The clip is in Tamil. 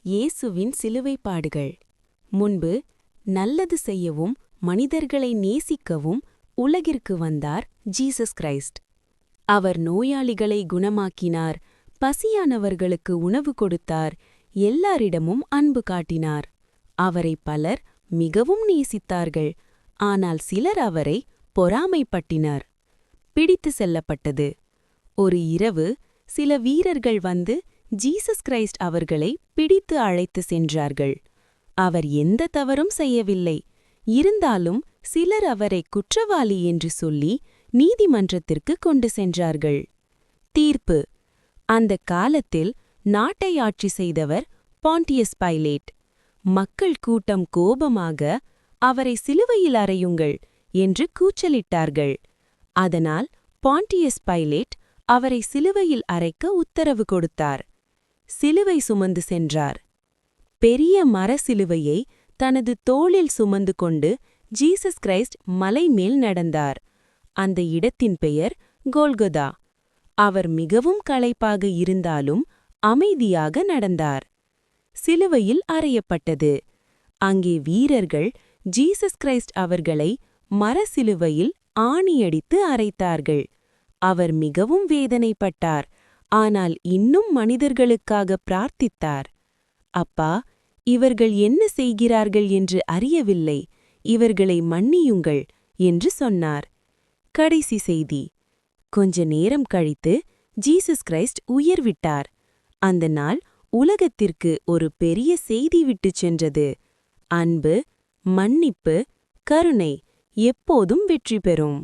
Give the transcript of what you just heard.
இயேசுவின் சிலுவைப்பாடுகள். முன்பு நல்லது செய்யவும் மனிதர்களை நேசிக்கவும் உலகிற்கு வந்தார் ஜீசஸ் கிரைஸ்ட். அவர் நோயாளிகளை குணமாக்கினார், பசியானவர்களுக்கு உணவு கொடுத்தார், எல்லாரிடமும் அன்பு காட்டினார். அவரை பலர் மிகவும் நேசித்தார்கள், ஆனால் சிலர் அவரை பொறாமைப்பட்டினர். பிடித்து செல்லப்பட்டது. ஒரு இரவு சில வீரர்கள் வந்து ஜீசஸ் கிரைஸ்ட் அவர்களை பிடித்து அழைத்து சென்றார்கள். அவர் எந்த தவறும் செய்யவில்லை. இருந்தாலும் சிலர் அவரை குற்றவாளி என்று சொல்லி நீதிமன்றத்திற்கு கொண்டு சென்றார்கள். தீர்ப்பு. அந்த காலத்தில் நாட்டை ஆட்சி செய்தவர் பாண்டியஸ் பைலேட். மக்கள் கூட்டம் கோபமாக அவரை சிலுவையில் அறையுங்கள் என்று கூச்சலிட்டார்கள். அதனால் பாண்டியஸ் பைலேட் அவரை சிலுவையில் அறைக்க உத்தரவு கொடுத்தார். சிலுவை சுமந்து சென்றார். பெரிய மர சிலுவையை தனது தோளில் சுமந்து கொண்டு ஜீசஸ் கிரைஸ்ட் மலை மேல் நடந்தார். அந்த இடத்தின் பெயர் கோல்கொதா. அவர் மிகவும் களைப்பாக இருந்தாலும் அமைதியாக நடந்தார். சிலுவையில் அறையப்பட்டது. அங்கே வீரர்கள் ஜீசஸ் கிரைஸ்ட் அவர்களை மர சிலுவையில் ஆணியடித்து அறைத்தார்கள். அவர் மிகவும் வேதனைப்பட்டார், ஆனால் இன்னும் மனிதர்களுக்காக பிரார்த்தித்தார். அப்பா, இவர்கள் என்ன செய்கிறார்கள் என்று அறியவில்லை, இவர்களை மன்னியுங்கள் என்று சொன்னார். கடைசி செய்தி. கொஞ்ச நேரம் கழித்து ஜீசஸ் கிரைஸ்ட் உயிர்விட்டார். அந்த நாள் உலகத்திற்கு ஒரு பெரிய செய்தி விட்டுச் சென்றது. அன்பு, மன்னிப்பு, கருணை எப்போதும் வெற்றி பெறும்.